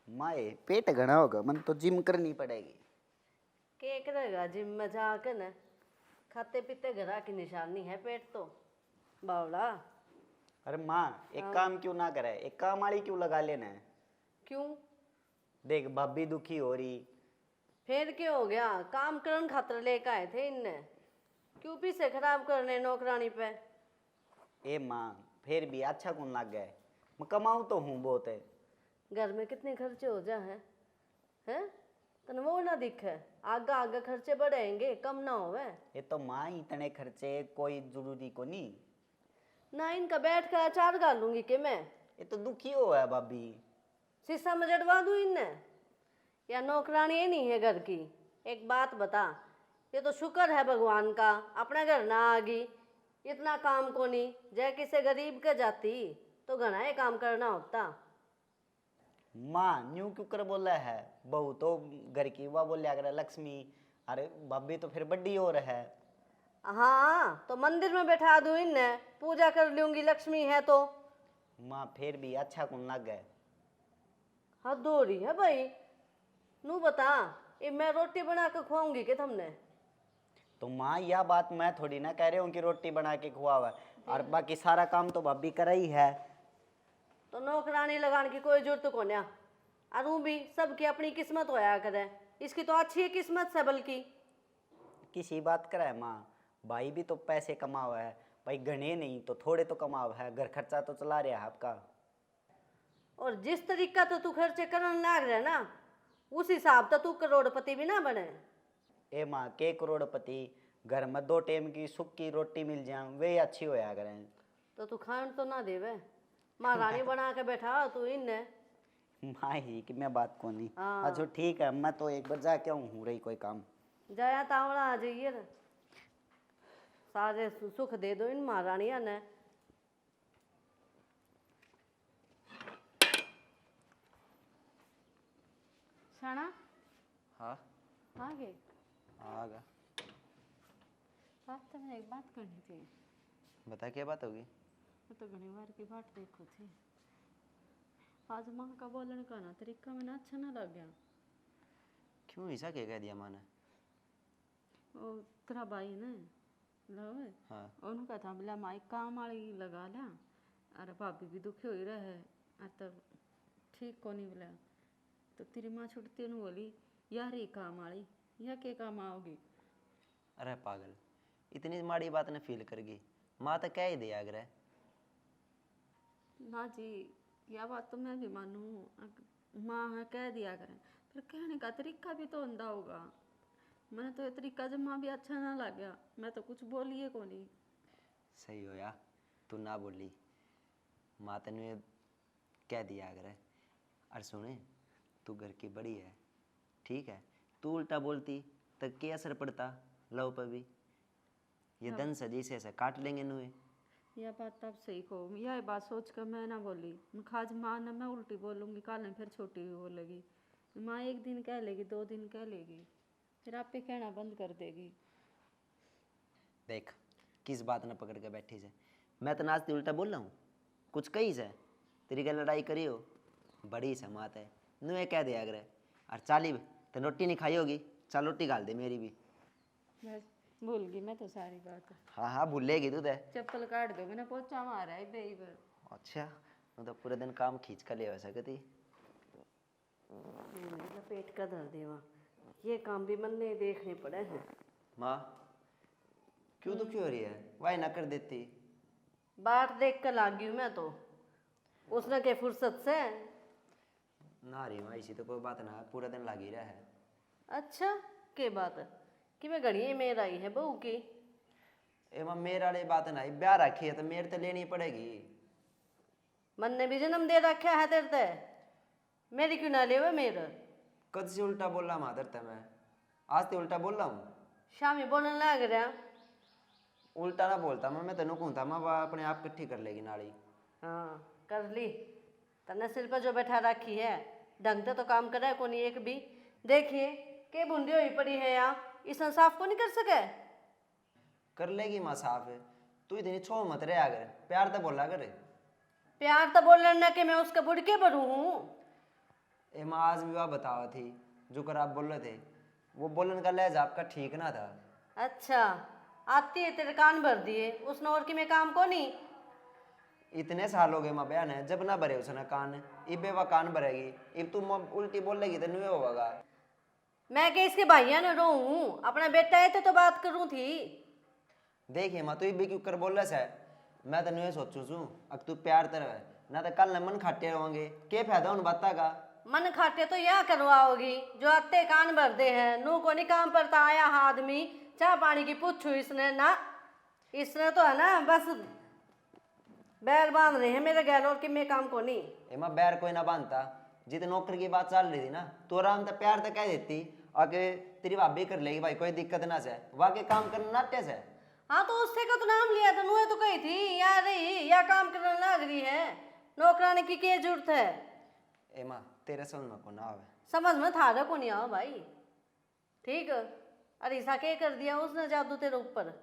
माए पेट घना होगा, मन तो जिम करनी पड़ेगी। के करेगा जिम में जाकर न? खाते पीते घरा की निशानी है पेट तो बावड़ा। अरे माँ, एक काम क्यों ना करे, एक काम वाली क्यों लगा लेना है। क्यों? देख भाभी दुखी हो रही। फिर क्या हो गया? काम करन खातर लेकर आए थे इनने, क्यों पीछे खराब करने नौकरानी पे। ए माँ, फिर भी अच्छा कौन लग गया है। मैं कमाऊँ तो हूँ बहुत है। घर में कितने खर्चे हो जा हैं? तन वो ना दिखे, आगे आगे खर्चे बढ़ेंगे कम ना होवे। ये तो माँ इतने खर्चे कोई जरूरी को नहीं। ना इनका बैठ कर अचार डाल लूंगी कि मैं ये तो दुखी हो है भाभी। शीशा में जड़वा दूं इनने, या नौकरानी ही नहीं है घर की। एक बात बता, ये तो शुक्र है भगवान का अपने घर ना आ गई। इतना काम को नहीं, जय किसे गरीब के जाती तो घना ही काम करना होता। माँ न्यू क्यों कर बोला है, बहू तो घर की वह बोलिया करे लक्ष्मी। अरे भाभी तो फिर बड़ी और है। हाँ तो मंदिर में बैठा दूं इनने, पूजा कर लूंगी लक्ष्मी है तो। माँ फिर भी अच्छा कौन लग गए। हद हो रही है भाई। नू बता, ये मैं रोटी बना के खुआऊंगी कि तुमने? तो माँ यह बात मैं थोड़ी ना कह रही हूँ कि रोटी बना के खुआवा, और बाकी सारा काम तो भाभी कर ही है। तो नौकरानी लगाने की कोई जरूरत को ना। और ऊ भी सबकी अपनी किस्मत होया करे, इसकी तो अच्छी है किस्मत से बल्कि। किसी बात करे माँ, भाई भी तो पैसे कमावा है। भाई गणे नहीं तो थोड़े तो कमावा है, घर खर्चा तो चला रहा है आपका। और जिस तरीका तो तू खर्चे करने लाग रहा है ना, उस हिसाब तो तू करोड़पति भी ना बने। ए माँ के करोड़पति, घर में 2 टाइम की सूखी रोटी मिल जाए वे अच्छी होया करें। तो तू खान तो ना देवे, महारानी बना के बैठा तू इनने। माँ ही कि मैं बात को नहीं। हाँ। अच्छा ठीक है, मैं तो एक बार जाके हूँ रही कोई काम। जया तावड़ा आ जाइए ना, सारे सुख दे दो इन महारानिया ने। शाना हाँ आ गए? आगा। बात तो मैं एक बात करनी थी। बता क्या बात होगी। मैं तो घनी बार की बात देखो थी, आज माँ का बोलने का ना तरीका मैंने अच्छा ना लग गया। क्यों ऐसा क्या कह दिया माँ ने। वो तेरा भाई ने लव हाँ उनका था बोला माई काम वाली लगा ला, अरे भाभी भी दुखी हो ही रहे और तब ठीक को नहीं बोला। तो तेरी माँ छुटती उन्होंने बोली यार ये काम वाली यह के काम आओगी। अरे पागल, इतनी माड़ी बात ने फील कर गई। माँ तो कह ही दिया अगर है। ना जी, यह बात तो मैं भी मानूँ, माँ है कह दिया करें, फिर कहने का तरीका भी तो अंधा होगा। मैंने तो ये तरीका जब माँ भी अच्छा ना लग गया, मैं तो कुछ बोलिए को नहीं। सही हो या तू ना बोली, माँ तेने कह दिया अगर है। और सुने, तू घर की बड़ी है, ठीक है। तू उल्टा बोलती तो क्या असर पड़ता लव पर भी। ये हाँ। दन सजी से ऐसे काट लेंगे नुए। यह बात तब सही को, यह बात सोच कर मैं ना बोली। मैं खाज माँ ना मैं उल्टी बोलूँगी, काल में फिर छोटी भी बोलेगी। माँ एक दिन कह लेगी, 2 दिन कह लेगी, फिर आप पे कहना बंद कर देगी। देख किस बात ने पकड़ के बैठी से। मैं तो नाचती उल्टा बोल रहा हूँ, कुछ कही से तेरी क्या लड़ाई करी हो। बड़ी से मात है नुए कह दिया अगर। और चाली तो रोटी नहीं खाई होगी, चल रोटी गाल दे मेरी भी। बस भूल गई मैं तो सारी बात। हाँ हाँ भूलेगी तू तो। चप्पल काट दो, मैंने पोछा मारा है बेई पर। अच्छा, वो तो पूरे दिन काम खींच कर ले वैसा कहती। पेट का दर्द है वहाँ, ये काम भी मन ने देखने पड़े हैं। माँ क्यों दुखी हो रही है, वाई ना कर देती। बाट देख कर लाग गई मैं तो, उसने के फुर्सत से। ना रही माँ इसी तो कोई बात ना, पूरा दिन लागी रहा है। अच्छा के बात है कि मैं घड़ी मेर आई है बहू की। ए माँ मेरे वाली बात ना, ब्याह रखी है तो मेरे तो लेनी पड़ेगी। मन ने भी जन्म दे रखा है तेरे ते, मेरी क्यों ना लेवे मेरे। कद से उल्टा बोल रहा माधर ते मैं, आज तो उल्टा बोल रहा हूँ। शामी बोलने लग रहा। उल्टा ना बोलता मैं तेनों कहूँ था मैं अपने आप इकट्ठी कर लेगी नाली। हाँ कर ली, तने सिर पर जो बैठा रखी है, ढंग से तो काम करे को नहीं एक भी। देखिए के बूंदी हुई पड़ी है यहाँ, इसे साफ को नहीं कर सके। कर लेगी माँ साफ है, तू इतनी छो मत रहे अगर, प्यार तो बोला करे। प्यार तो बोल ना कि मैं उसके बुढ़के बड़ू हूँ। ए माँ आज भी वह बतावा थी जो कर आप बोल रहे थे, वो बोलन का लहजा आपका ठीक ना था। अच्छा, आती है तेरे कान भर दिए, उसने और कि मैं काम को नहीं। इतने साल हो गए माँ बहन है, जब ना भरे उसने कान, इबे वह कान भरेगी, इब तुम उल्टी बोलेगी तो नहीं होगा। मैं क्या इसके भाइया न रहूं, अपना बेटा है तो बात करूं थी। देखिए माँ तू इबे क्यों कर बोल रहा है, मैं तो नहीं सोचू छू अब तू प्यार तरह है ना, तो कल न मन खाटे रहोगे, क्या फायदा उन बातों का। मन खाते तो यह करवाओगी जो आते कान भर दे हैं, नू को नहीं काम परता आया आदमी, चाह पानी की पूछू इसने ना, इसने तो है ना बस बैर बांध रहे हैं मेरे गैर, और कि मैं काम को नहीं। एमा बैर कोई ना बांधता, जित नौकरी की बात चल रही थी ना, तो आराम से प्यार तो कह देती, आके तेरी भाभी कर लेगी भाई, कोई दिक्कत ना से, वाके काम करना नाट्य से। हाँ तो उससे का तो नाम लिया था, नुए तो कही थी या रही या काम करने लग रही है, नौकरानी की क्या जरूरत है। एमा तेरे समझ में को ना आवे, समझ में थारा को नहीं आओ भाई, ठीक है। अरे ऐसा क्या कर दिया उसने जादू तेरे ऊपर,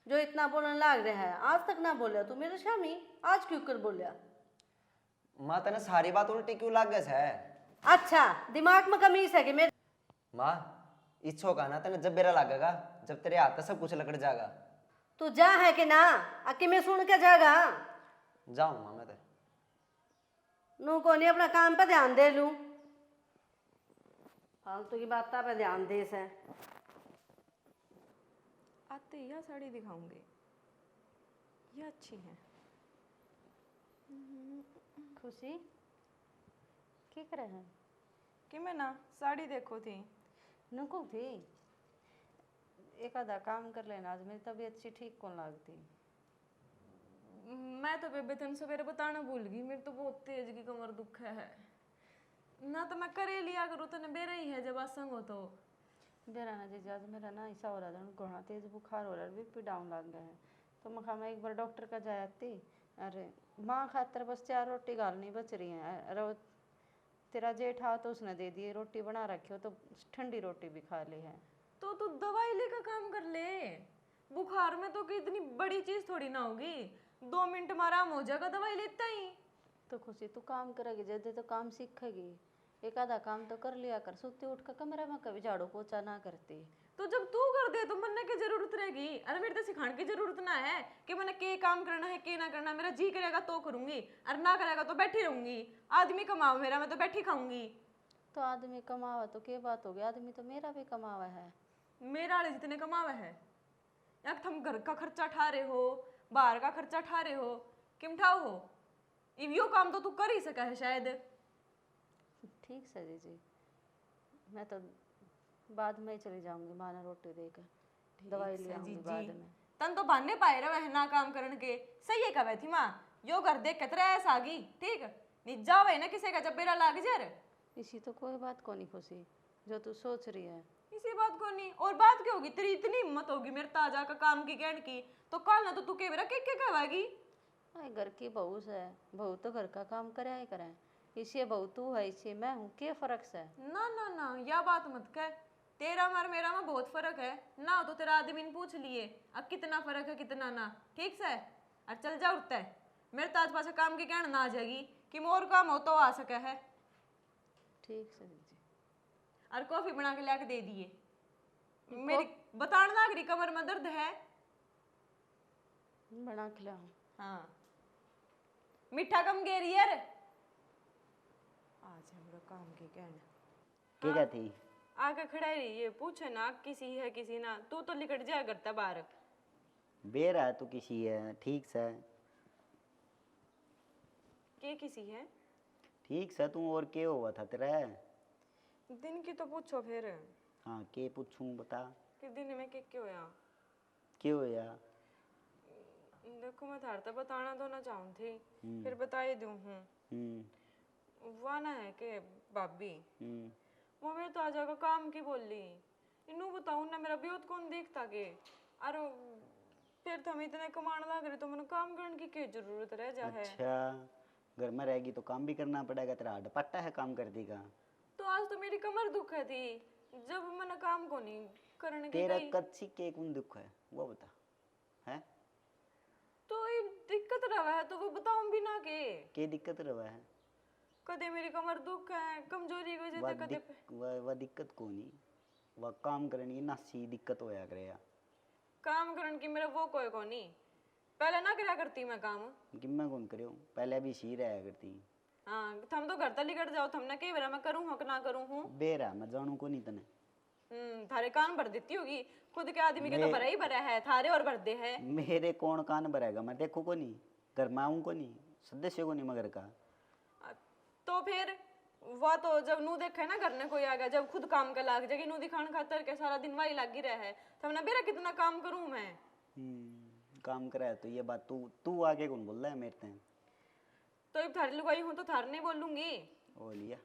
जो इतना बोलने लग रहा है, आज तक ना बोलिया तू मेरे शामी, आज क्यों कर बोलिया। माँ तेने सारी बात उल्टी क्यों लाग गए है। अच्छा, दिमाग में कमीज है कि मेरे। माँ इच्छो का ना तेने जब बेरा लागेगा, जब तेरे हाथ सब कुछ लकड़ जाएगा। तू जा है कि ना, अक्की में सुन के जागा। जाऊँ माँ मैं तो। नू को नहीं अपना काम पे ध्यान दे लूं, फालतू की बात पे ध्यान दे से। आते यह साड़ी दिखाऊंगी, ये अच्छी है। खुशी क्या करे है। कि मैं ना साड़ी देखो थी। नुको थी, एक आधा काम कर लेना, आज मेरी तबीयत सी ठीक कौन लगती। मैं तो बेबे तेन सवेरे बताना भूल गई, मेरी तो बहुत तेज की कमर दुख है ना, तो मैं करे लिया करूँ तने बेरा ही है जब आसंग हो तो। बेरा ना जी, आज मेरा ना ऐसा हो रहा था, घोड़ा तेज बुखार हो रहा है, बीपी डाउन लग गया है, तो मैं एक बार डॉक्टर का जाया थी। अरे माँ खातर बस 4 रोटी गालनी बच रही हैं, अरे वो तेरा जेठ आ तो उसने दे दिए, रोटी बना रखी हो तो ठंडी रोटी भी खा ली है। तो तू दवाई लेकर काम कर ले, बुखार में तो कोई इतनी बड़ी चीज थोड़ी ना होगी, 2 मिनट में आराम हो जाएगा दवाई लेता ही। तो खुशी तू काम करेगी जल्दी तो काम सीखेगी, एक आधा काम तो कर लिया कर, सोती उठ कर कमरे में कभी झाड़ू पोछा ना करती। तो जब तू कर दे तो मन्ने की जरूरत रहेगी, अरे मेरे तो सिखाने की जरूरत ना है कि मैंने के काम करना है के ना करना, मेरा जी करेगा तो करूंगी, और ना करेगा तो बैठी रहूंगी। आदमी कमाओ मेरा, मैं तो बैठी खाऊंगी। तो आदमी कमावा तो क्या बात होगी, आदमी तो मेरा भी कमावा है। मेरा वाले जितने कमावे है, या तुम घर का खर्चा ठा रहे हो, बाहर का खर्चा ठा रहे हो, किम ठाओ हो, यो काम तो तू कर ही सका है शायद। ठीक से जी, मैं तो बाद में ही चली जाऊंगी, माँ ने रोटी देकर दवाई ले आऊंगी बाद में। तन तो बहाने पाए रहे है ना काम करने के, सही है कहे थी माँ, यो घर देख के तेरा ऐसा आ गई, ठीक नहीं जावे ना किसी का जब बेरा लाग जा। इसी तो कोई बात को नहीं खुशी, जो तू सोच रही है। इसी बात को नहीं, और बात क्या होगी, तेरी इतनी हिम्मत होगी मेरे ताजा का काम की कहने की, तो कल ना तो तू के मेरा के कहवाएगी। अरे घर की बहू से, बहू तो घर का काम करे ही करे, इसे बहू तू है इसे मैं हूँ, क्या फर्क से। ना ना ना यह बात मत कह, तेरा और मेरा में बहुत फर्क है ना, हो तो तेरा आदमी ने पूछ लिए अब कितना फर्क है कितना ना, ठीक से और चल जा उठता है, मेरे ताज पास काम की कहना ना आ जाएगी कि मोर काम हो तो आ सके है। ठीक से जी। और कॉफी बना के लाके दे दिए, मेरी बताना ना अगली कमर में दर्द है। बना के लाऊं। हाँ मीठा कम गेरी यार, आज है मेरा काम की कहना। क्या कहती आके खड़ा रही, ये पूछे ना किसी है किसी ना, तू तो निकट जाया करता बाहर। बेर है तू किसी है, ठीक से के किसी है, ठीक से तू और क्या हुआ था तेरा। दिन की तो पूछो फिर, हाँ के पूछूं बता, कि दिन में के होया। क्यों होया। देखो मैं थार तो बताना तो ना चाहूँ थी, फिर बता ही दूँ हूँ। वो ना है कि भाभी वो मेरे तो आजा का काम की बोल ली, इनू बताऊँ ना मेरा ब्योत कौन देखता के, और फिर तो हम इतने कमाने लग रहे तो मैंने काम करने की क्या जरूरत रह जा है। अच्छा घर में रहेगी तो काम भी करना पड़ेगा, तेरा हड्ड पट्टा है काम कर देगा। तो आज तो मेरी कमर दुख है थी, जब मैंने काम को नहीं करने की तेरा गई। कच्ची के कौन दुख है वो बता है। तो ये दिक्कत रहा है तो वो बताऊं भी ना के क्या दिक्कत रहा है। कदे मेरी कमर दुख है, कमजोरी की वजह से कदे वह दिक्कत को नहीं, वह काम करने की नासी दिक्कत होया करे यार। काम करन की मेरा वो कोई को नहीं, पहले ना करा करती मैं काम। कि मैं कौन करियो, पहले भी सी रहा करती। हाँ थम तो घर तली कर जाओ, थमने कई बार मैं करूँ हूँ कि ना करूँ हूँ। बेरा मैं जानू को नहीं तने। थारे कान भर देती होगी, खुद के आदमी के तो भरा ही भरा है, थारे और भर दे है। मेरे कौन कान भरेगा, मैं देखू को नहीं, घर में आऊँ को नहीं, सदस्य को नहीं मगर का। तो फिर वह तो जब नू देखे ना घर ने कोई आ गया, जब खुद काम का लाग जाएगी, नू दिखान खातर के सारा दिन वही लागी रहा है, तब ना बेरा कितना काम करूं मैं। काम करा है तो ये बात तू तू आगे कौन बोल रहा है मेरे ते? तो अब थारी लुगाई हूं तो थार नहीं बोलूंगी। ओ लिया,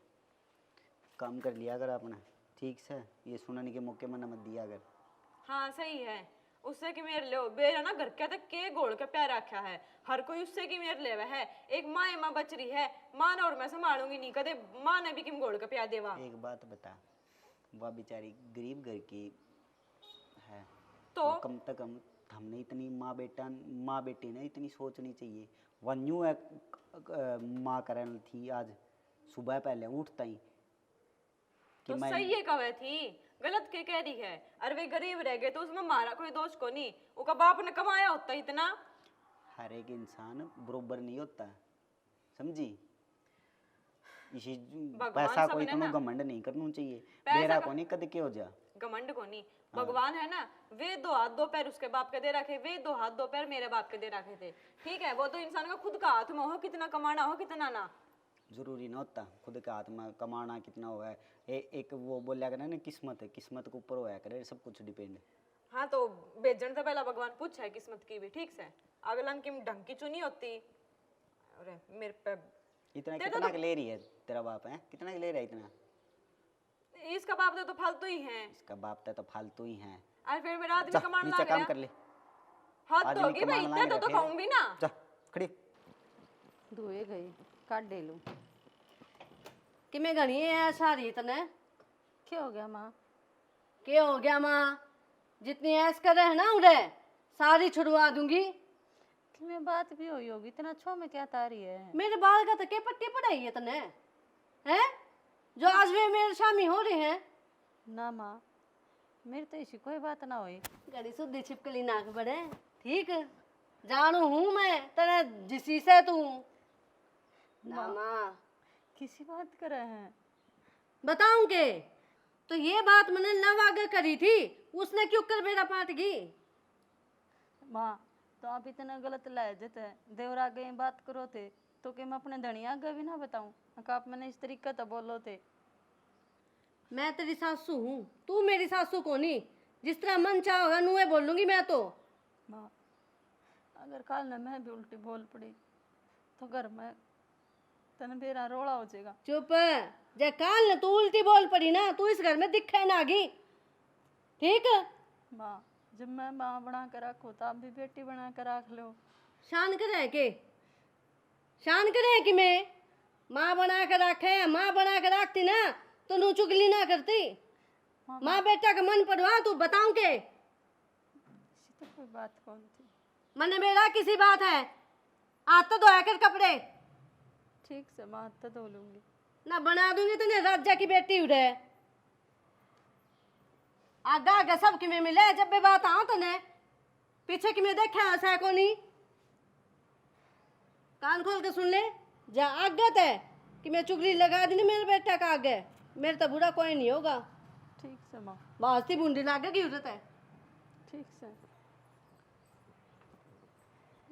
काम कर लिया कर अपना, ठीक से ये सुनाने के मौके में मत दिया कर। हाँ सही है, उससे कि मेरे लो बेरा ना घर के तक के गोल के प्यार रखा है, हर कोई उससे की मेरे लेवा है। एक माँ बच रही है, माँ ने और मैं संभालूंगी नहीं, कदे माँ ने भी किम गोल के प्यार देवा। एक बात बता, वह बेचारी गरीब घर की है तो वो कम से कम हमने इतनी माँ बेटी ने इतनी सोचनी चाहिए। वह न्यू है माँ करन थी आज सुबह पहले उठता ही कि तो मैं सही है कवे थी, गलत के कह रही है। अरे वे गरीब रह गए तो उसमें हमारा कोई दोष को नहीं, उसका बाप ने कमाया होता इतना। हर एक इंसान बरोबर नहीं होता, समझी? इसी पैसा को इतना घमंड नहीं करना चाहिए, मेरा को नहीं कद के हो जा घमंड को नहीं। भगवान है ना, वे 2 हाथ 2 पैर उसके बाप के दे रखे, वे 2 हाथ 2 पैर मेरे बाप के दे रखे थे, ठीक है? वो तो इंसान का खुद का हाथ में हो, कितना कमाना हो कितना ना, जरूरी ना होता खुद के हाथ में कमाना कितना हुआ है। एक वो बोलिया करे ना, किस्मत है, किस्मत के ऊपर होया करे सब कुछ डिपेंड। हाँ तो बेचने से पहला भगवान पूछा है किस्मत की भी, ठीक से? अगला की ढंग की चुनी होती। अरे मेरे पे इतना कितना के ले रही है तेरा बाप है, कितना के ले रहा है इतना? इसका बाप तो फालतू ही है, इसका बाप तो फालतू ही है। और फिर मेरा आदमी कमाने नीचे लग काम गया, कर ले, हाथ आदमी धोगी भाई, कमाने इतना लग तो गया, खाऊंगी ना। जा खड़ी धोए गई काट दे लूं कि मैं घनी है सारी इतने। क्या हो गया माँ? क्या हो गया माँ? जितनी ऐस करे है ना उन्हें सारी छुड़वा दूंगी। तुम्हें बात भी हुई होगी, इतना छो में क्या तारी है? मेरे बाल का तो क्या पट्टी पड़ाई है तने हैं जो आज वे मेरे शामी हो रहे हैं? ना माँ, मेरी तो ऐसी कोई बात ना हुई। गड़ी सुधी छिपकली नाक बड़े, ठीक जानू हूँ मैं तेरे जिसी से तू ना माँ किसी बात कर रहे हैं? बताऊं के तो ये बात मैंने लव आगे करी थी, उसने क्यों कर मेरा पाट गई? माँ तो आप इतना गलत लहजत है, देवरा आगे बात करो थे तो कि मैं अपने धनिया आगे भी ना बताऊं, आप मैंने इस तरीके तो बोलो थे। मैं तेरी सासू हूँ, तू मेरी सासू को नहीं, जिस तरह मन चाहोगा नुए बोलूंगी मैं तो। माँ अगर कल न मैं भी उल्टी बोल पड़ी तो घर में तन बेरा रोड़ा हो जाएगा। चुप, जे काल ने तू उल्टी बोल पड़ी ना, तू इस घर में दिखे ना आगी, ठीक? माँ जब मैं माँ बना कर रखो तो आप भी बेटी बना कर रख लो। शान करे के शान करे कि मैं माँ बना कर रखे, माँ बना कर रखती ना तो नू चुगली ना करती। माँ बेटा का मन पड़वा तू बताऊं के इसी तो कोई बात कौन थी। मन मेरा किसी बात है, आज तो धोया कर कपड़े ठीक से माँ तो धो लूंगी ना, बना दूंगी तो राजा की बेटी उड़े आगा आगा सब कि मैं मिले जब भी बात आओ तो ने पीछे कि मैं देखा ऐसा को नहीं, कान खोल के सुन ले, जा आगत है कि मैं चुगली लगा दी मेरे बेटा का आगे, मेरे तो बुरा कोई नहीं होगा। ठीक से माँ, बास्ती बूंदी लागे की जरूरत है? ठीक से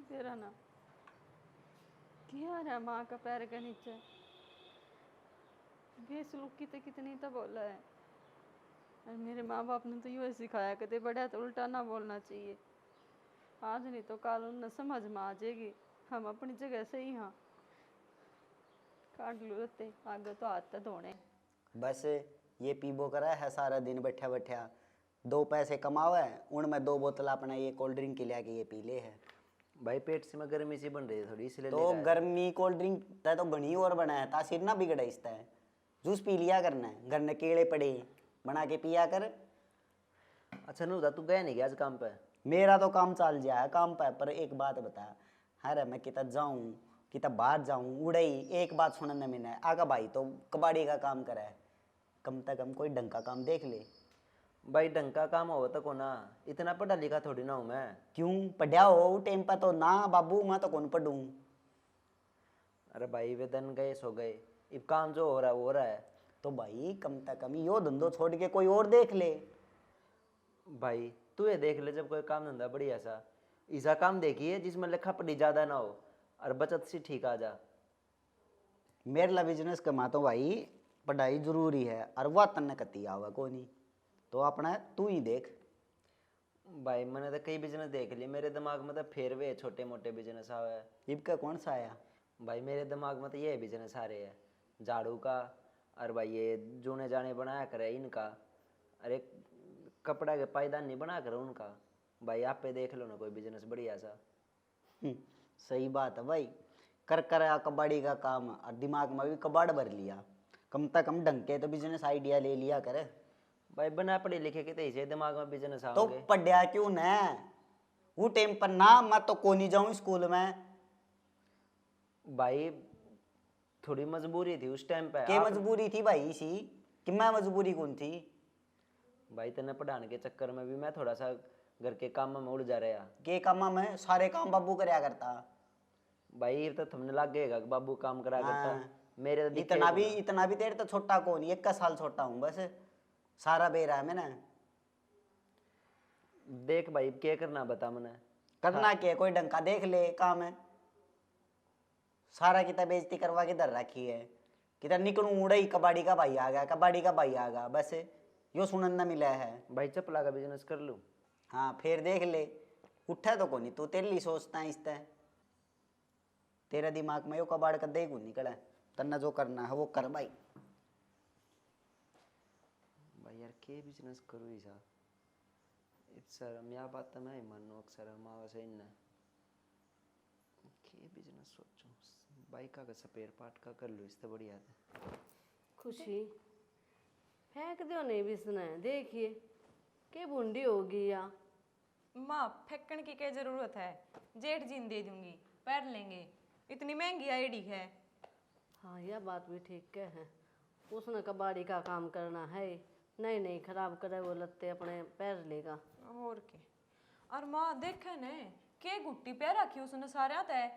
तेरा ना क्या रहा माँ का पैर के नीचे बेसलूकी तो कितनी तो बोला है, और मेरे माँ बाप ने तो यूँ सिखाया कहते बड़ा तो उल्टा ना बोलना चाहिए। आज नहीं तो कल उन्हें समझ में आ जाएगी, हम अपनी जगह से ही हाँ काट लो रहते आगे तो हाथ तो धोने। बस ये पीबो करा है सारा दिन बैठा बैठा, 2 पैसे कमावा है, उनमें 2 बोतल अपना ये कोल्ड ड्रिंक की लिया के ये पी ले है। भाई पेट से में गर्मी सी बन रही है थोड़ी, इसलिए तो गर्मी कोल्ड ड्रिंक तय तो घनी और बना है, तासीर ना बिगड़ा इसता है, जूस पी लिया करना है, घर में केले पड़े बना के पिया कर। अच्छा नूदा तू गया नहीं क्या आज काम पे? मेरा तो काम चल जाए काम पे, पर एक बात बता, अरे मैं कितना जाऊं कि तब बाहर जाऊं उड़ई एक बात सुनने में मिले आगा भाई तो कबाड़ी का काम करे है, कम से कम कोई ढंग का काम देख ले। भाई ढंग का काम हो तो को ना, इतना पढ़ा लिखा थोड़ी ना हूँ मैं। क्यों पढ़ा हो टाइम पर तो ना बाबू, मैं तो कौन पढ़ूं। अरे भाई वे दिन गए सो गए, अब काम जो हो रहा है वो हो रहा है। तो भाई कम से कम यो धंधो छोड़ के कोई और देख ले। भाई तू ये देख ले, जब कोई काम धंधा बढ़िया सा ऐसा काम देखिए जिसमें लेखा पढ़ी ज्यादा ना हो और बचत सी ठीक आ जा। मेरे ला बिजनेस कमा तो भाई पढ़ाई जरूरी है और वह तन्ने कती आवे को नहीं, तो अपना तू ही देख। भाई मैंने तो कई बिजनेस देख लिए, मेरे दिमाग में तो फिर वे छोटे मोटे बिजनेस आवे। इबका कौन सा आया? भाई मेरे दिमाग में तो ये बिजनेस आ रहे हैं झाड़ू का, और भाई ये जूने जाने बनाया करे इनका, अरे कपड़ा के पायदान नहीं बना कर उनका। भाई आप पे देख लो ना कोई बिजनेस बढ़िया सा। सही बात है भाई, कर कर आ कबाड़ी का काम और दिमाग में भी कबाड़ भर लिया, कम से कम ढंग के तो बिजनेस आइडिया ले लिया करे। भाई बना पढ़े लिखे के तो ऐसे दिमाग में बिजनेस तो आओगे। पढ़िया क्यों न वो टाइम पर ना, मैं तो को नहीं जाऊं स्कूल में। भाई थोड़ी मजबूरी थी उस टाइम पे। के मजबूरी थी भाई इसी कि मैं मजबूरी कौन थी? भाई तेने पढ़ाने के चक्कर में भी मैं थोड़ा सा घर के काम में उड़ जा रहा। के कामा में सारे काम बाबू करया करता। भाई ये तो तुमने लग गएगा कि बाबू काम करा करता। हाँ। मेरे तो दिखे इतना भी तेरे तो छोटा कौन, 1 साल छोटा हूँ बस, सारा बेरा है मैंने। देख भाई क्या करना बता मैंने। करना क्या, कोई ढंग का देख ले काम है। सारा कितना बेइज्जती करवा के धर रखी है, कितना निकलूं उड़ई कबाड़ी का भाई आ गया, कबाड़ी का भाई आ गया, बस यो सुनन न मिला है। भाई चपला का बिजनेस कर लूं। हाँ फिर देख ले, उठा तो कोनी तू, तेरे लिए सोचता है इस तरह, तेरा दिमाग में यो कबाड़ का दे कौन निकला है। तन्ना जो करना है वो कर भाई। भाई यार के बिजनेस करूँ ऐसा, शर्म या बात तो मैं ही मानो अक्सर मावा से इन के बिजनेस सोचूं। बाइक का स्पेयर पार्ट का कर लूँ इससे बढ़िया है। खुशी फेंक दो नहीं बिसना है, देखिए के बूंदी होगी या। माँ फेंकने की क्या जरूरत है, जेठ जीन दे दूंगी, पैर लेंगे, इतनी महंगी आईडी है। हाँ यह बात भी ठीक है, उसने कबाड़ी का काम करना है, नहीं नहीं खराब करे वो लत्ते अपने पैर लेगा। और के और माँ देखे ने के गुट्टी पे रखी उसने सारे तय,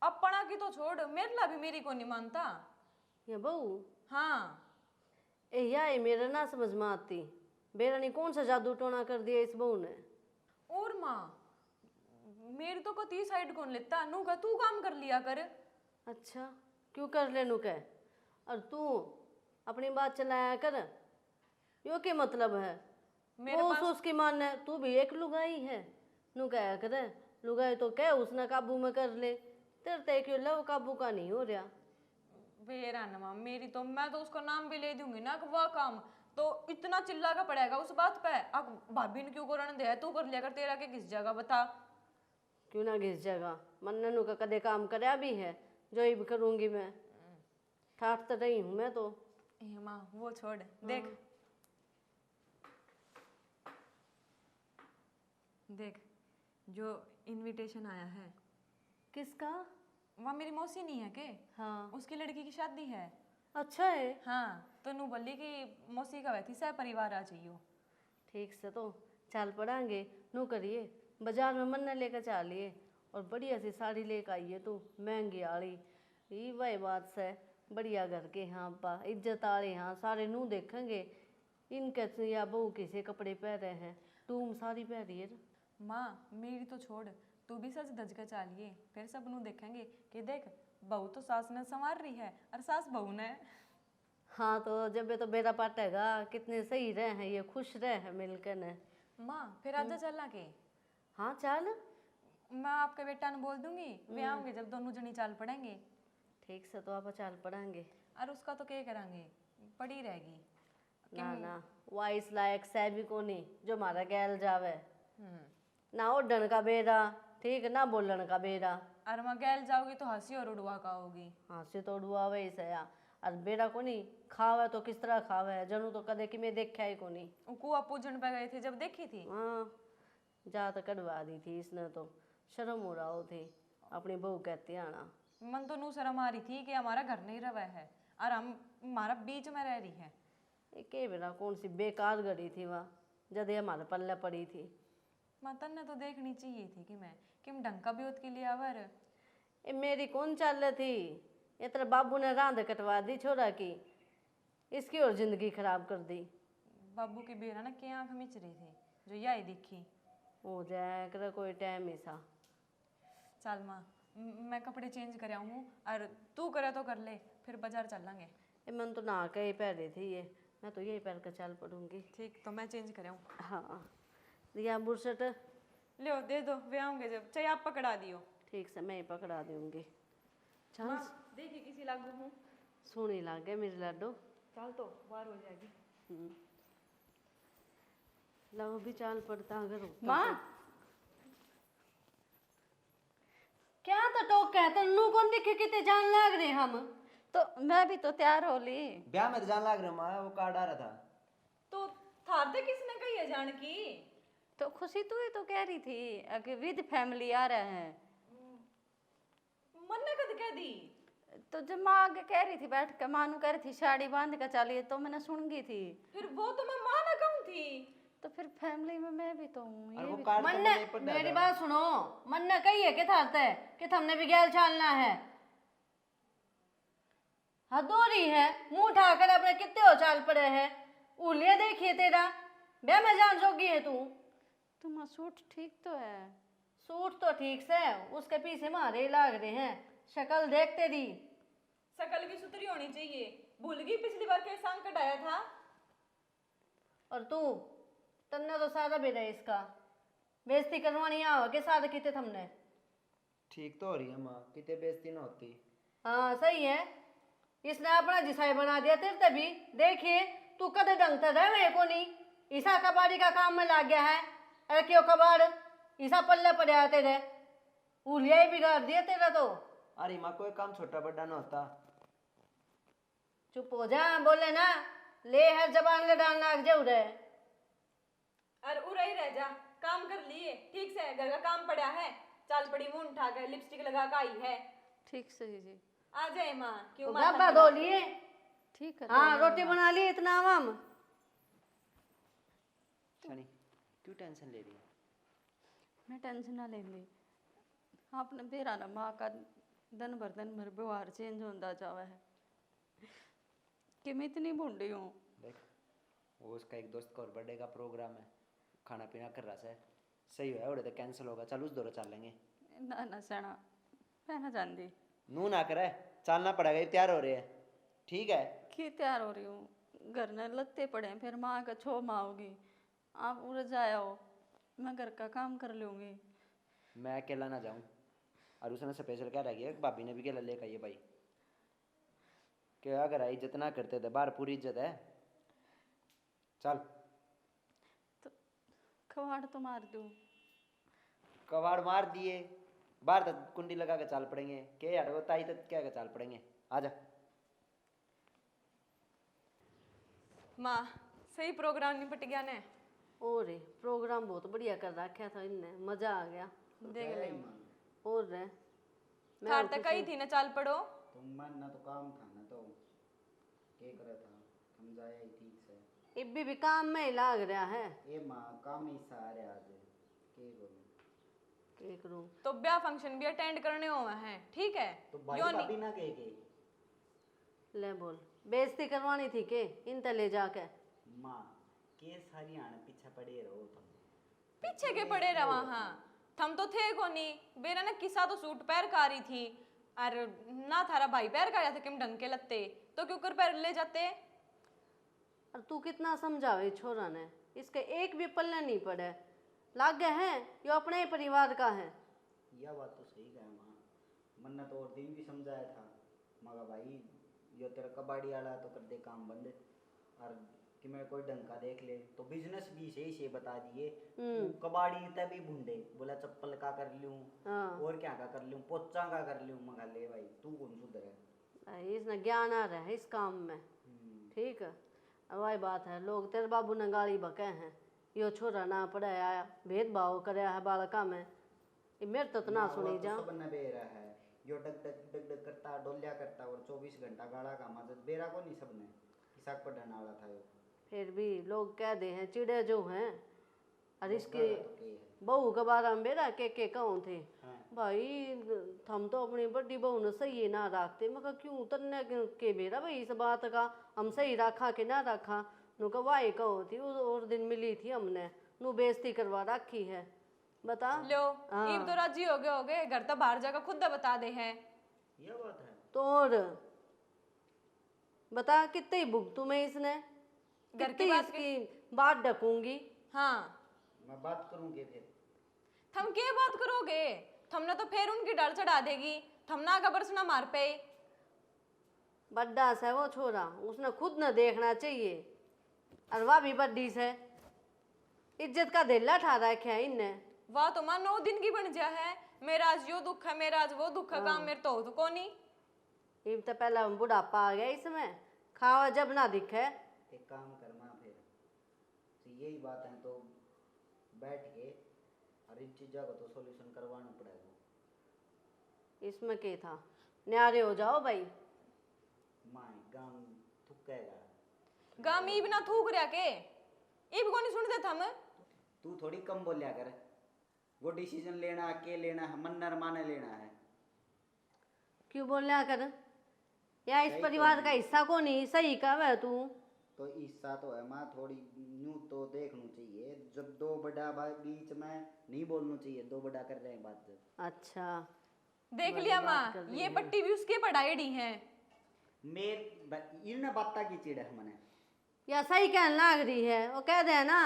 अपना की तो छोड़ मेरे ला भी मेरी को नहीं मानता। ये बहू हाँ ए या मेरे ना समझ में आती, बेरा ने कौन सा जादू टोना कर दिया इस बहू ने। और माँ मेरी तो कती साइड कौन लेता, नू का तू काम कर लिया कर। अच्छा क्यों कर ले नु कह, और तू अपनी बात चलाया कर, यो के मतलब है। मेरे वो पास उसकी मान है, तू भी एक लुगाई है, नु कहा करे लुगाई तो कह उसने काबू में कर ले, तेरे ते क्यों लव काबू का नहीं हो रहा। बेरा न माँ मेरी तो, मैं तो उसका नाम भी ले दूंगी ना कि वह काम तो इतना चिल्ला का पड़ेगा उस बात पे। अब भाभी ने क्यों करने दिया, तू कर लिया कर, तेरा के किस जगह बता। क्यों ना घिस जगह, मन्ने नु का कदे काम करया भी है जो ही करूंगी मैं, ठाठ तो रही हूँ मैं तो। ए माँ वो छोड़, देख देख जो इनविटेशन आया है। किसका? वह मेरी मौसी नहीं है के, हाँ उसकी लड़की की शादी है। अच्छा है। हाँ तो नू बोली कि मौसी का वैसी सह परिवार आ जाइयो। ठीक से तो चाल पड़ांगे, नु करिए बाजार में मन्ने लेकर चालिए और बढ़िया सी साड़ी लेकर आइए तू, महंगी आड़ी ये वही बात से, बढ़िया घर के हाँ पा इज्जत आड़े हाँ, सारे नू देखेंगे इनके या बहू किसे कपड़े पहने हैं, तुम साड़ी पहनिए। माँ मेरी तो छोड़, तू भी सज धज कर चालिए, फिर सब नू देखेंगे कि देख बहू तो सास ने संवार रही है और सास बहू ने। हाँ तो जब ये तो बेटा पाटेगा, कितने सही रहे हैं ये, खुश रहे हैं मिलकर ने। माँ फिर आजा चलना के। हाँ चाल, मैं आपके बेटा ने बोल दूंगी वे आऊंगे जब दोनों जनी चाल पड़ेंगे। ठीक से तो आप चाल पड़ांगे। और उसका तो क्या करेंगे, पड़ी रहेगी। ना ना वाइस लायक सह भी को नहीं जो मारा गैल जावे, ना ओढ़न का बेरा ठीक, ना बोलन का बेरा। और मैं गैल जाओगी तो हंसी और उड़वा का होगी। हाँसी तो उड़वा वही सया, और बेरा को नहीं खावे तो किस तरह खावे, जनू तो कदे कि मैं देखा ही को नहीं। कुआ पूजन पे गए थे जब देखी थी। हाँ जा तो कटवा दी थी इसने, तो शर्म हो रहा थी। अपनी बहू कहती है आना। मन तो नू शर्म आ रही थी कि हमारा घर नहीं रवा है और हम हमारा बीच में रह रही है। ये के बेरा कौन सी बेकार गड़ी थी वह, जब ये हमारे पल्ले पड़ी थी। मतन ने तो देखनी चाहिए थी कि मैं किम ढंग का ब्योत के लिए आवर। ये मेरी कौन चाल थी, ये तेरे बाबू ने रांध कटवा दी छोरा की, इसकी और जिंदगी खराब कर दी। बाबू की बेरा ना क्या आंख मिच रही थी जो यही दिखी। हो जाए कर कोई टाइम ही सा। चल माँ मैं कपड़े चेंज कर आऊँ और तू करे तो कर ले, फिर बाजार चलेंगे। ये मन तो नहा के ही पहन रही थी ये, मैं तो यही पहन कर चल पड़ूंगी। ठीक तो मैं चेंज कर आऊँ। हाँ दिया बुरसट लो दे दो, वे आऊँगे जब चाहे आप पकड़ा दियो। ठीक से मैं ही पकड़ा दूंगी। चल माँ देखिए किसी लागू हूँ। सोनी लाग गए मेरे लाडो। चल तो बाहर हो जाएगी। लो भी चाल पड़ता अगर माँ क्या तो टोक कहते नू कौन दिखे कितने जान लाग रहे हम। तो मैं भी तो तैयार हो ली। ब्याह में तो जान लाग रहा माँ, वो कार्ड आ रहा था। तो थारते किसने कही है जान की? तो खुशी तू ही तो कह रही थी कि विद फैमिली आ रहे हैं। मन ने कद कह दी? तो जब माँ आगे कह रही थी बैठ के, मानू कह रही थी साड़ी बांध कर चलिए, तो मैंने सुन गई थी। फिर वो तो मैं माँ ना कहूँ थी। तो फिर फैमिली में मैं भी तो हूँ, और ये वो भी कार्ड मन तो ने नहीं पढ़ा मेरी था। बात सुनो, मन ने कही है कि थारते कि हमने भी गैल चालना है। हद हो रही है, मुंह उठाकर अपने कितने हो चाल पड़े हैं। उलिया देखिए तेरा बे में जान जोगी है तू। तुम्हारा सूट ठीक तो है। सूट तो ठीक से, उसके पीछे मारे लाग रहे हैं। शक्ल देख तेरी। शकल भी सुथरी होनी चाहिए। भूल गई पिछली बार के संकट आया था। और तू तन्ने तो सारा भी रहे इसका बेइज्जती करवानी आओ के साथ किते हमने। ठीक तो हो रही है माँ, कितने बेइज्जती ना होती। हाँ सही है, इसने अपना जिसाई बना दिया तेरे तभी। देखिए तू कदे ढंग से रह मेरे को नहीं, ईसा कबाड़ी का काम में लग गया है। अरे क्यों कबाड़, ईसा पल्ले पड़े तेरे, उलिया ही बिगाड़ दिया तेरा तो। अरे माँ कोई काम छोटा बड़ा ना होता। चुप हो जा, बोले ना ले हर जबान ले डाल नाक जऊ रहे। और उरा ही रह जा, काम कर लिए ठीक से, घर का काम पड़ा है। चाल पड़ी मुंह उठा कर लिपस्टिक लगा कर आई है। ठीक से जी। आ जाए माँ, क्यों गब्बा धो लिए। ठीक है। हाँ रोटी बना ली इतना आवाम। सनी क्यों टेंशन ले रही है? मैं टेंशन ना लेंदी, आपने बेरा ना माँ का दिन भर व्यवहार चेंज होता जावा है कि मैं इतनी भूंडी हूँ। देख वो उसका एक दोस्त का और बर्थडे का प्रोग्राम है, खाना पीना कर रहा है। सही है, उड़े तो कैंसिल होगा। चल उस दौरा चल लेंगे। ना ना सैना मैं ना जानती नू ना करे, चलना पड़ेगा, ये तैयार हो रहे हैं। ठीक है कि तैयार हो रही हूँ, घर में लत्ते पड़े हैं, फिर माँ का छो माँ होगी, आप उड़ जाओ, मैं घर का काम कर लूँगी। मैं अकेला ना जाऊं। और उसने स्पेशल क्या रह गया, भाभी ने भी केला लेकर आइए भाई। क्या अगर आई इज्जत ना करते थे, बाहर पूरी इज्जत है। चल तो कवाड़ तो मार दूँ। कबाड़ मार दिए, बाहर तक कुंडी लगा के चाल पड़ेंगे। के यार वो ताई तक क्या के चाल पड़ेंगे। आजा माँ सही प्रोग्राम निपट गया ने। और रे प्रोग्राम बहुत बढ़िया कर रखा था इनने, मजा आ गया। देख ले और रे मैं थार तक कही थी ना चाल पड़ो। तुम मन ना तो काम था ना, तो के करे था हम जाया ही ठीक से। इब्बी भी काम में ही लाग रहा है। ए माँ काम ही सारे आज के बोलूं। के करूं तो ब्याह फंक्शन भी अटेंड करने हुए हैं, ठीक है। तो भाई यो भाभी नहीं ना कहे के ले बोल, बेइज्जती करवानी थी के इन ले जाके। माँ के सारी आने पीछे पड़े रहो तुम। पीछे के पड़े रहा। हाँ थम तो थे को नहीं, बेरा ने किसा तो सूट पैर कारी थी और ना थारा भाई पैर का थे किम ढंग के लत्ते, तो क्यों कर पैर ले जाते। और तू कितना समझावे छोरा ने, इसके एक भी पल्ले नहीं पड़े। लाग गए हैं यो अपने ही परिवार का है। यह बात तो सही है माँ, मन ने तो और दिन भी समझाया था मगर भाई यो तेरा कबाड़ी वाला तो कर दे काम बंद। और कि मैं कोई ढंग का देख ले तो बिजनेस भी सही से बता दिए। वो कबाड़ी तभी भूंडे बोला चप्पल का कर लूं हाँ और क्या का कर लूं, पोचा का कर लूं। मगा ले भाई तू कौन सुधर है। भाई इसने ज्ञान आ रहा है इस काम में। ठीक है अब वही बात है, लोग तेरे बाबू ने गाली बके हैं यो छोरा ना पढ़ाया भेदभाव कराया है बालका में। ये मेरे तो ना सुनी जा। सब न बेरा है जो डग डग डग डग करता डोलिया करता और 24 घंटा गाड़ा का मदद बेरा को नहीं सबने किसाक पढ़ने वाला था यो। फिर भी लोग कह दे हैं चिड़े जो हैं और इसके गाड़ा तो के है। बहू के बारे में बेरा के कहूँ थे हाँ। भाई हम तो अपनी बड़ी बहू ने सही ना रखते, मगर क्यों तन्ने के बेरा भाई इस बात का हम सही रखा कि ना रखा। नु का वाई कहो थी और दिन मिली थी हमने, नु बेइज्जती करवा रखी है बता। लो ईब तो राजी हो गए घर तो बाहर जाकर खुद बता दे हैं। ये बात है। तो और बता कितने ही भुगतू मैं इसने, घर की कितनी बात इसकी बात ढकूंगी। हाँ मैं बात करूंगी फिर। थम क्या बात करोगे, थमने तो फिर उनकी डर चढ़ा देगी, थमना का बरसना मार पे। बड्डा से वो छोरा उसने खुद न देखना चाहिए, और वह भी बड्डी से इज्जत का धेला ठा रखा है इनने। वाह तो मां 9 दिन की बन जा है, मेरा आज यो दुख है, मेरा आज वो दुख है, काम मेरे तो कोनी। ये तो पहला बुढ़ापा आ गया इसमें, खावा जब ना दिखे। एक काम करना फिर तो यही बात है तो बैठ के और इन चीज़ों को तो सॉल्यूशन करवाना पड़ेगा। इसमें क्या था, न्यारे हो जाओ भाई। माँ गांव थुकेगा। गाम ईब ना थूक रहा के, ईब को नहीं सुनते थम। तू थोड़ी कम बोलिया कर, वो डिसीजन लेना के लेना है, मन्नर माने लेना है। क्यों बोलना कर, या इस सही परिवार तो का हिस्सा को नहीं सही कब है तू। तो हिस्सा तो है माँ, थोड़ी न्यू तो देखना चाहिए, जब दो बड़ा भाई बीच में नहीं बोलना चाहिए, दो बड़ा कर रहे हैं बात जब। अच्छा देख बड़ी लिया बात माँ, कर रही ये है। पट्टी भी उसके पढ़ाई डी है। इन बाता की चिड़ है मने। या सही कहने लग रही है, वो कह दे ना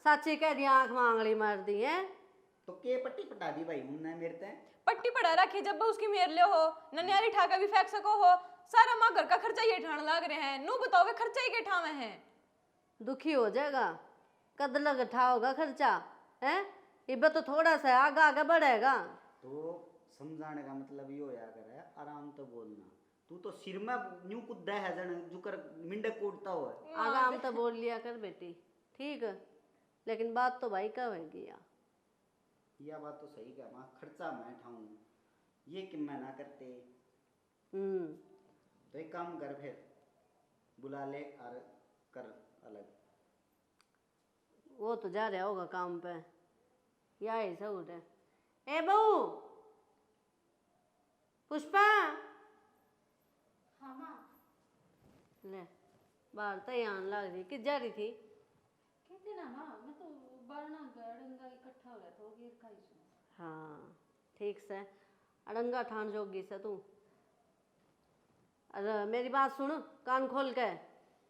साची कह दी आंख मांगली मार दी है। तो के पट्टी पटा दी भाई उनने मेरे ते। पट्टी पढ़ा रखी जब उसकी मेर ले हो, ननियारी ठाका भी फेंक सको हो, सारा माँ घर का खर्चा ये ठाण लाग रहे हैं, नू बताओगे खर्चा ही के ठावे हैं। दुखी हो जाएगा, कद लग उठाओगा खर्चा है, इब तो थोड़ा सा आगे आगे बढ़ेगा। तो समझाने का मतलब यो या कर है, आराम तो बोलना। तू तो सिर में न्यू कुद्दा है जन जुकर मिंडक कूटता हो। आराम तो बोल लिया कर बेटी, ठीक है, लेकिन बात तो भाई कब है यार। यह बात तो सही कहा माँ, खर्चा मैं ठाऊं ये कि मैं ना करते। तो एक काम कर फिर बुला ले और कर अलग। वो तो जा रहा होगा काम पे, या ऐसा उठे। ए बहू पुष्पा। हाँ माँ। ले बाहर तैयार लग रही, किस जा रही थी। कहते ना माँ, मैं तो बरना गड़ंगा इकट्ठा हो गया तो गिर खाई सुन। हाँ ठीक से अड़ंगा ठान जोगी से तू। अरे मेरी बात सुन कान खोल के,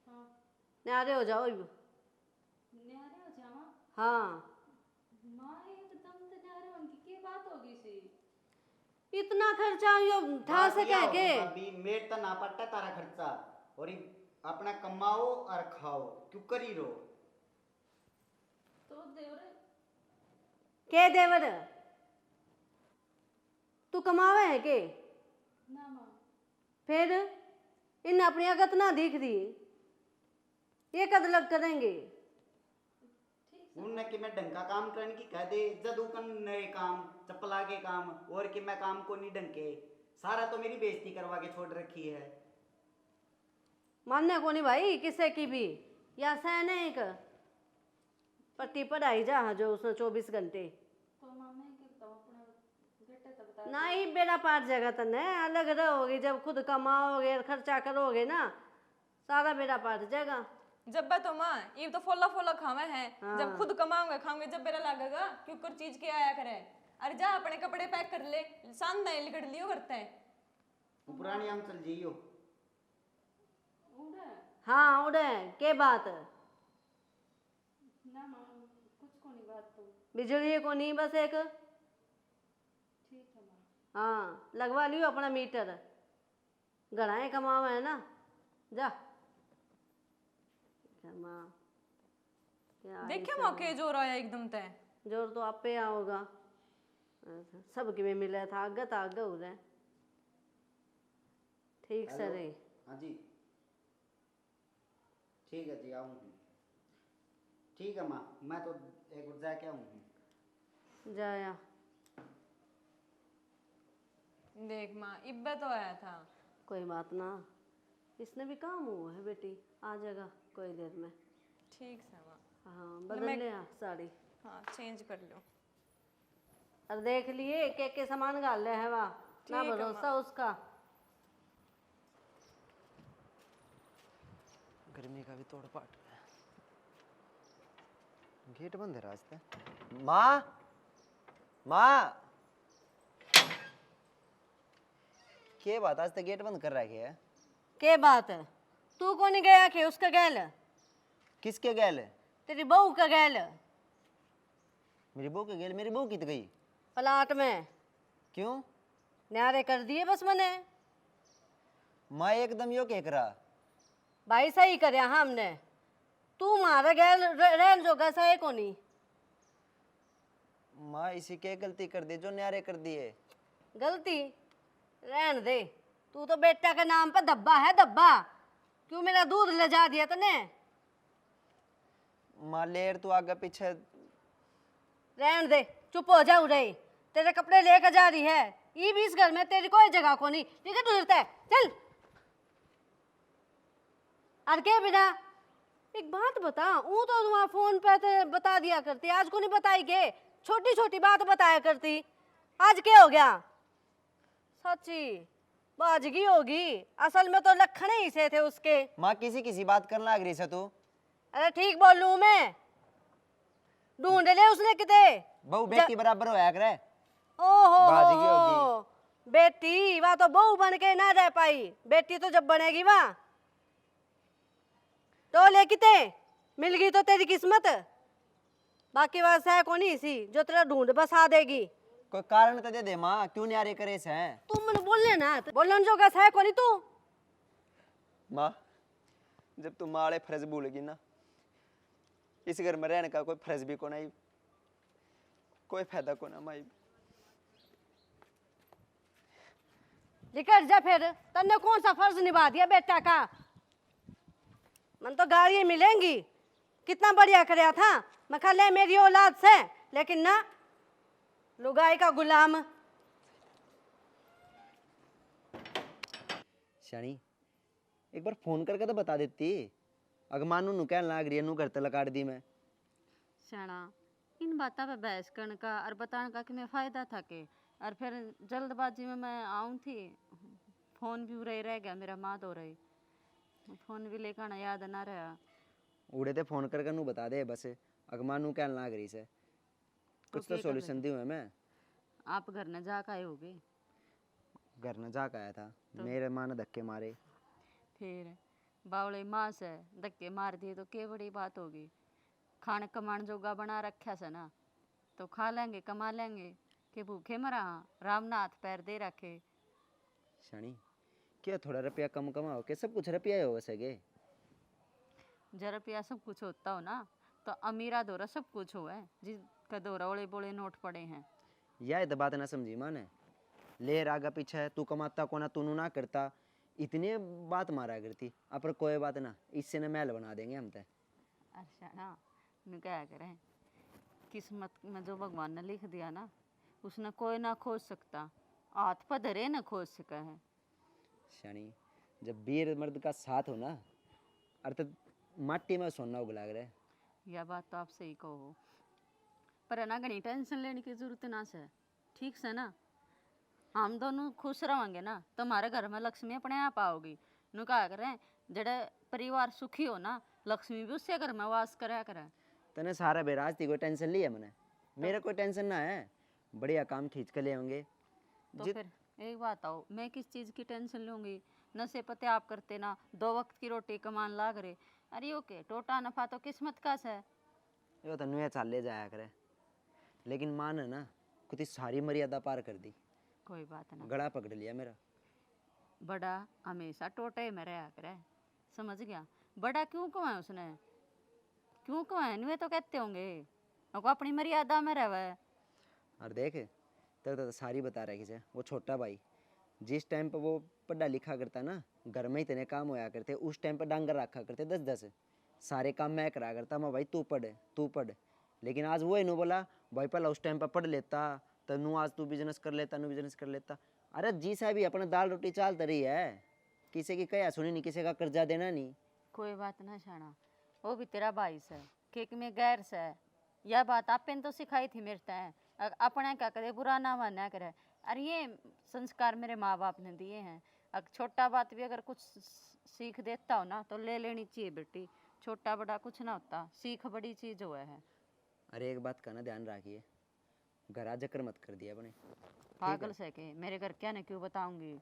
हाँ न्यारे हो जाओ इब। न्यारे हो जा माँ। हाँ माँ एकदम तो न्यारे उनकी क्या बात होगी सी। इतना खर्चा यो ठा सके के। अभी मेरे तो ना पड़ता तारा खर्चा, और अपना कमाओ और खाओ, क्यों करी रो। तो देवरे के देवर तू कमावे है के, ना माँ। फिर इन अपनी अगत ना दिख दी, ये कद लग करेंगे। उनने कि मैं ढंग का काम करने की कह दे, जदू कन नए काम चपला के काम, और कि मैं काम को नहीं ढंग के, सारा तो मेरी बेइज्जती करवा के छोड़ रखी है। मानने को नहीं भाई किसी की भी, या सैनिक पट्टी पढ़ाई जा जो उसने 24 घंटे तो माँ मैं क्या बताऊँ अपना बेटा तो बता। ना ही बेड़ा पार जाएगा तने, अलग रहोगे जब खुद कमाओगे खर्चा करोगे ना, सारा बेड़ा पार जाएगा। जब बा तो माँ ये तो फोला फोला खावे हैं, जब खुद कमाऊंगे खाऊंगे जब मेरा लगेगा क्यों कर चीज के आया करे। अरे जा अपने कपड़े पैक कर ले, शानदार लिकड़ लियो करते हैं। वो पुरानी हम चल जाइयो। उड़े हाँ उड़े के बात, ना माँ कुछ को नहीं बात तो। बिजली को नहीं बस एक। ठीक है माँ। हाँ लगवा लियो अपना मीटर, घड़ाए कमावे है ना, जा माँ। क्या देखे ऐसा मौके जोर आया एकदम तय। जोर तो आप पे आओगा, सबके में मिला था आगे हो रहा है। ठीक से हेलो। रे। हाँ जी ठीक है जी आऊँ। ठीक है माँ, मैं तो एक बार जाके आऊँ। जाया देख माँ इब्बे तो आया था। कोई बात ना, इसने भी काम हुआ है बेटी, आ जाएगा कोई देर में। ठीक है माँ। हाँ बदल ले आ साड़ी। हाँ चेंज कर लो। और देख लिए के सामान गाल ले है वहाँ, ना ठीक है, भरोसा उसका। गर्मी का भी तोड़ पाट है। गेट बंद है रास्ते। माँ, माँ, के बात आज तक गेट बंद कर रखी है? के बात है? तू को नहीं गया कि उसका गैल? किसके गैल? तेरी बहू का गैल मेरी बहू के गैल? मेरी बहू कित गई? प्लाट में क्यों? न्यारे कर दिए बस मैंने। माँ एकदम यो कह करा। भाई सही करया हमने, तू मारा गैल रहन जोगा सही को नहीं। माँ इसी के गलती कर दी जो न्यारे कर दिए। गलती रहन दे, तू तो बेटा के नाम पे धब्बा है धब्बा। क्यों मेरा दूध ले जा दिया तूने? माँ लेर तू आगे पीछे। रहन दे, चुप हो जाऊ रही। तेरे कपड़े लेकर जा रही है, ये भी इस घर में तेरी कोई जगह को नहीं। ठीक है, तू डरता है, चल। और के बिना एक बात बता, ऊ तो वहाँ फोन पे ते बता दिया करती, आज को नहीं बताई के? छोटी छोटी बात बताया करती, आज क्या हो गया? सच्ची बाजगी होगी, असल में तो लखन ही से थे उसके। माँ किसी किसी बात करने लग रही से तू। अरे ठीक बोल लूं मैं, ढूंढ ले उसने किते। बहू बेटी बराबर होया करे। ओहो बाजगी हो, बेटी वह तो बहू बन के ना रह पाई, बेटी तो जब बनेगी वहाँ तो ले किते मिल गई तो तेरी किस्मत। बाकी वह सह को नहीं सी जो तेरा ढूंढ बसा देगी। कोई कारण तो दे दे माँ, क्यों न्यारे करे से? तुम मैंने बोलने ना, बोलन जो का सह को नहीं तू। माँ जब तू माँ वाले फर्ज भूलेगी ना, इस घर में रहने का कोई फर्ज भी को नहीं, कोई फायदा को ना माई। निकल जा फिर, तन्ने कौन सा फर्ज निभा दिया बेटा का? मन तो गाड़ी मिलेंगी, कितना बढ़िया करया था, मैं खा ले मेरी औलाद से, लेकिन ना लुगाई का गुलाम। शानी एक बार फोन करके तो बता देती। अगर मानू नु कहने लग रही है नु घर तक लगा दी मैं। शाना इन बातों पे बहस करने का और बताने का कि मैं फायदा था के, और फिर जल्दबाजी में मैं आऊँ थी, फोन भी उड़े रह गया मेरा, माँ दो रही, फोन भी लेकर आना याद ना रहा। उड़े ते फोन करके नु बता दे बस। अगर मानू कहने लग रही से कुछ तो सॉल्यूशन दी मैं। आप घर न जा आए होगे? घर न जाकर आया था, मेरे माँ ने धक्के मारे। फिर बावले माँ से धक्के मार दिए तो क्या बड़ी बात होगी? खाने कमाने जोगा बना रखा से ना, तो खा लेंगे कमा लेंगे, कि भूखे मरा राम ने हाथ पैर दे रखे। शानी क्या थोड़ा रुपया कम कमाओ के सब कुछ रुपया हो सके? जरा रुपया सब कुछ होता हो ना, तो अमीरा दौरा सब कुछ हो है, जिसका दौरा ओले बोले नोट पड़े हैं। यह तो बात ना समझी माँ ने। लेर आगा पीछे तू कमाता को ना, तू ना करता, इतने बात मारा करती। पर कोई बात ना, इससे न महल बना देंगे हम ते। अच्छा ना, मैं क्या करें, किस्मत में जो भगवान ने लिख दिया ना, उसने कोई ना खोज सकता, हाथ पर धरे न खोज सका है। शानी जब वीर मर्द का साथ हो ना, अर्थात माटी में सोना उगला करे। यह बात तो आप सही कहो, पर है ना घनी टेंशन लेने की जरूरत ना से, ठीक से ना। हम दोनों खुश रहेंगे ना तो हमारे घर में लक्ष्मी अपने आप आओगी। नु कहा करें जड़े परिवार सुखी हो ना, लक्ष्मी भी उससे घर में वास करा करे। तने सारा बेराज थी, कोई टेंशन ली है मैंने? मेरा कोई टेंशन ना है, बढ़िया काम खींच के ले होंगे। तो फिर एक बात आओ, मैं किस चीज़ की टेंशन लूँगी? नशे पते आप करते ना, 2 वक्त की रोटी कमान लाग रहे। अरे ओके, टोटा नफा तो किस्मत का है। यो तो नुया चाल ले जाया करे, लेकिन माँ ने ना कुछ सारी मर्यादा पार कर दी। कोई बात ना, गला पकड़ लिया मेरा। बड़ा हमेशा टोटे में रहा करे, समझ गया? बड़ा क्यों कमाया उसने, क्यों कमाया? वे तो कहते होंगे वो अपनी मर्यादा में रहे। और देख तो सारी बता रही है। वो छोटा भाई जिस टाइम पर वो पढ़ा लिखा करता ना, घर में इतने काम होया करते, उस टाइम पर डांगर रखा करते 10-10 सारे काम मैं करा करता। मैं भाई तू पढ़। लेकिन आज वो इन्हों बोला भाई पहला उस टाइम पर पढ़ लेता तो नू आज तू बिजनेस कर लेता, अरे जी साहब ही अपने दाल रोटी चालते रही है, किसी की कया सुनी नहीं, किसी का कर्जा देना नहीं। कोई बात ना शाना, वो भी तेरा भाई से केक में गैर से यह बात आपने तो सिखाई थी मेरे तय। अपने क्या करे, बुरा ना माना करे। अरे ये संस्कार मेरे माँ बाप ने दिए हैं। अगर छोटा बात भी अगर कुछ सीख देता हो ना तो ले लेनी चाहिए बेटी। छोटा बड़ा कुछ ना होता, सीख बड़ी चीज हुआ है। अरे एक बात का ना ध्यान रखिए, घरा जकर मत कर दिया अपने। पागल से के मेरे घर क्या ना क्यों बताऊंगी।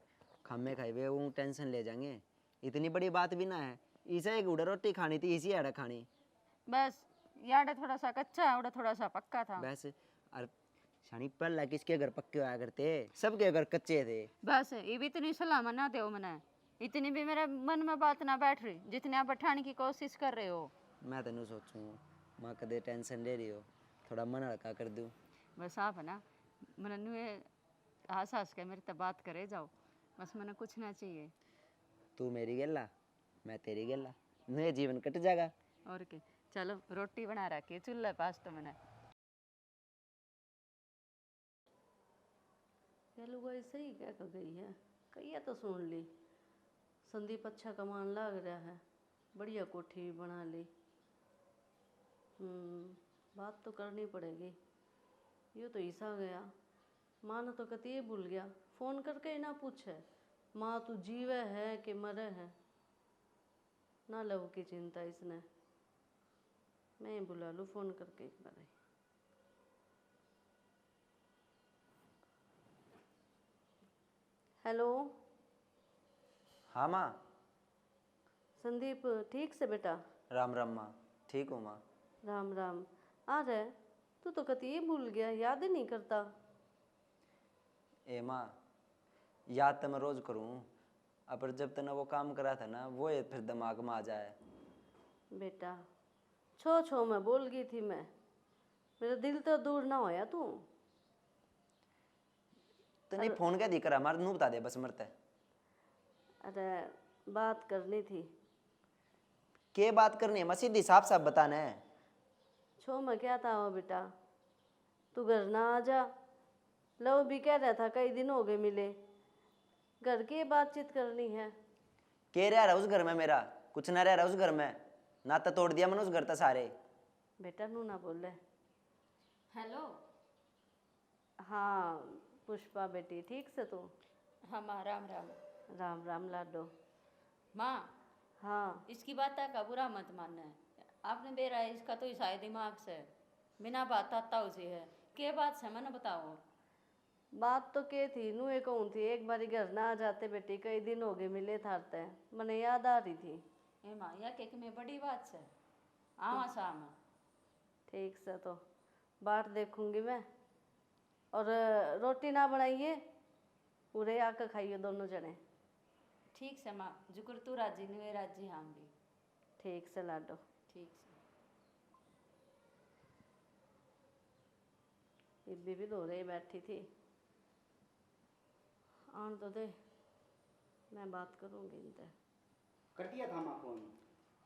खामे खाए वे वो टेंशन ले जाएंगे, इतनी बड़ी बात भी ना है। इसे एक उड़ा रोटी खानी थी, इसी आड़ा खानी। बस यार थोड़ा सा कच्चा है, उड़ा थोड़ा सा पक्का था। बस और शानी पहला किसके घर पक्के होया करते, सबके घर कच्चे थे। बस ये भी इतनी सलाह मना दो मना, इतनी भी मेरे मन में बात ना बैठ रही जितनी आप बैठाने की कोशिश कर रहे हो। मैं तेन सोचूं माँ कदे टेंशन ले रही हो, थोड़ा मन हल्का कर दूं। बस आप है ना मन हंस हंस के मेरे तब बात करे जाओ, बस मैंने कुछ ना चाहिए। तू मेरी गेला, मैं तेरी गेला, नए जीवन कट जाएगा। और के चलो रोटी बना रखी है चूल्हे पास तो मैंने। ये लोग ऐसे ही क्या कर गई है, कहिए तो सुन ली। संदीप अच्छा कमान लग रहा है, बढ़िया कोठी भी बना ली। बात तो करनी पड़ेगी। यूँ तो ईसा गया, माँ ने तो कति ये भूल गया, फोन करके ही ना पूछे माँ तू जीवे है कि मरे है। ना लव की चिंता इसने, मैं ही बुला लूँ फोन करके एक बार। हेलो हाँ माँ। संदीप, ठीक से बेटा? राम राम माँ, ठीक हूँ माँ। राम राम। आ रहे, तू तो कति ही भूल गया, याद ही नहीं करता। ए माँ, याद तो मैं रोज करूँ, पर जब तूने वो काम करा था ना, वो ये फिर दिमाग में आ जाए। बेटा छो छो मैं बोल गई थी मैं, मेरा दिल तो दूर ना होया तू। तो नहीं फोन क्या दी करा, हमारे नू बता दे बस मरते। अरे बात करनी थी। के बात करनी है मैं, सीधी साफ साफ बताना है। छो मैं क्या था वो बेटा, तू घर ना आ जा। लव भी कह रहा था कई दिन हो गए मिले, घर की बातचीत करनी है। के रह रहा उस घर में, मेरा कुछ ना रह रहा उस घर में, नाता तोड़ दिया मैंने उस घर था सारे। बेटा नू ना बोले। हेलो। हाँ पुष्पा बेटी, ठीक से तू? हाँ माँ, राम राम। राम राम लाडो। माँ हाँ इसकी बात का बुरा मत मानना है, आपने बेरा है इसका तो ईसाई दिमाग से बिना बात आता उसी है। के बात से मैंने बताओ। बात तो के थी नू ये कहूँ थी, एक बारी घर ना आ जाते बेटी, कई दिन हो गए मिले थारते, मने याद आ रही थी। ए माँ यह केक में बड़ी बात से आवा शाम। ठीक से तो बाट देखूंगी मैं। और रोटी ना बनाइए, पूरे आकर खाइए दोनों जने। ठीक से माँ, जुकुर तू राजी नुए राजी हम भी। ठीक से लाडो। ठीक से। इब्बी भी दो रही बैठी थी, आन तो दे, मैं बात करूंगी इनसे। कर दिया था माँ फोन?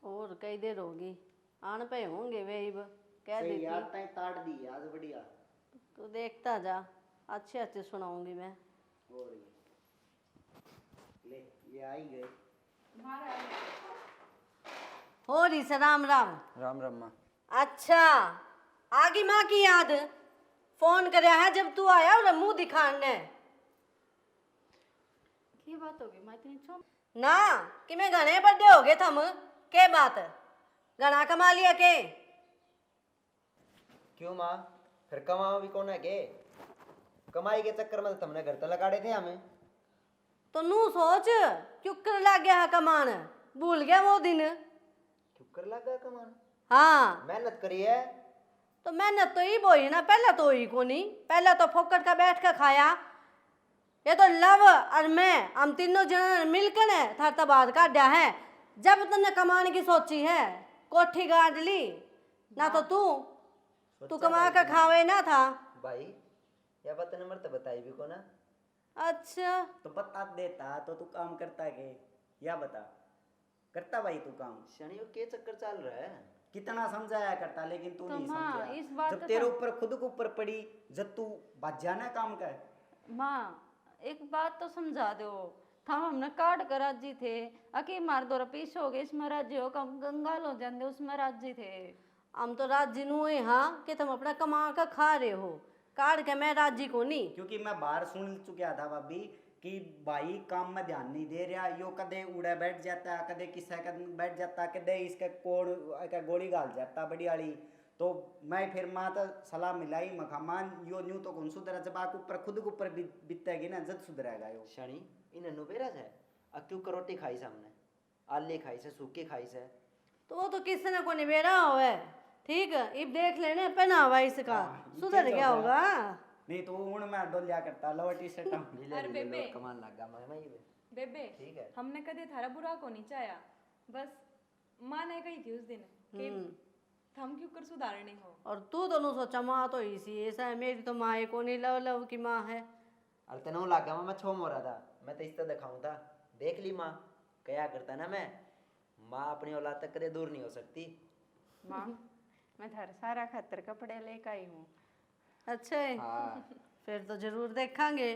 और कई देर होगी, आन पे होंगे वे इब, कह सही देती। यार तय ताड़ दी आज बढ़िया। तू देखता जा, अच्छे अच्छे सुनाऊंगी मैं। और ले ये आ ही गए। हो रही से राम राम। राम राम माँ। अच्छा आगी माँ की याद, फोन करया है जब तू आया और मुंह दिखाने। की बात होगी माँ इतनी चुप? ना कि मैं घने बड़े हो गए थम, के बात घना कमा लिया के? क्यों माँ, फिर कमाओ भी कौन है के? कमाई के चक्कर में तो तुमने घर तो लगाड़े थे हमें। तो नू सोच क्यों कर लग गया है कमान, भूल गया वो दिन? क्यों कर लगा कमान? हाँ मेहनत करी है। तो मेहनत तो ही बोई ना, पहले तो ही को नहीं, पहले तो फोकट का बैठ कर खाया। ये तो लव और मैं हम तीनों जन मिलकर ने था तबाद काटा है। जब तुमने कमाने की सोची है, कोठी गाड़ ली ना, तो तू कमा कर खावे ना था भाई या बात नंबर तो बताई भी को ना। अच्छा तो बता देता तो तू काम करता के, या बता करता भाई तू काम? शनियों के चक्कर चल रहा है। कितना समझाया करता लेकिन तू तो नहीं माँ, समझा। इस बात जब तो तेरे ऊपर खुद के ऊपर पड़ी, जब तू बात जाना काम कर। माँ एक बात तो समझा दो, था हमने काट कर राजी थे, अकी मार दो पीस हो गए इसमें राजी हो, कम कंगाल हो जाते उसमें राजी थे। हम तो राजी नू है हाँ कि तुम अपना कमा कर खा रहे हो, काट के मैं राजी को नहीं। क्योंकि मैं बाहर सुन चुका था भाभी कि भाई काम में ध्यान नहीं दे रहा, यो कदे उड़े बैठ जाता, कदे किसा कदे बैठ जाता, कदे इसके कोड़ का गोली गाल जाता बड़ी वाली। तो मैं फिर माँ तो सलाह मिलाई मखामान यो न्यू तो कौन सुधरा, जब आप ऊपर खुद के ऊपर बीतेगी ना जब सुधरेगा यो। शनि इन नुबेरा है अक्यू करोटी खाई से हमने, आले खाई से, सूखे खाई से। तो वो तो किसी ने को निबेरा हो है, ठीक है इब देख लेने पहनावा इसका, सुधर गया होगा। नहीं तो उन में डोलिया करता लोअर टी शर्ट अरे बेबे कमान लगा मैं ये बेबे ठीक है। हमने कदे थारा बुरा को नहीं चाया, बस माँ ने कही थी उस दिन कि थम क्यों कर सुधारने हो। और तू तो नु सोचा माँ तो इसी ऐसा है, मेरी तो माँ को नहीं लव लव की माँ है। अरे तेनों लगा मैं छोम हो रहा था, मैं तो इससे दिखाऊं था, देख ली माँ क्या करता ना। मैं माँ अपनी औलाद तक कदे दूर नहीं हो सकती। माँ मैं थारे सारा खातर कपड़े लेकर आई हूँ। अच्छा है, हाँ फिर तो जरूर देखांगे।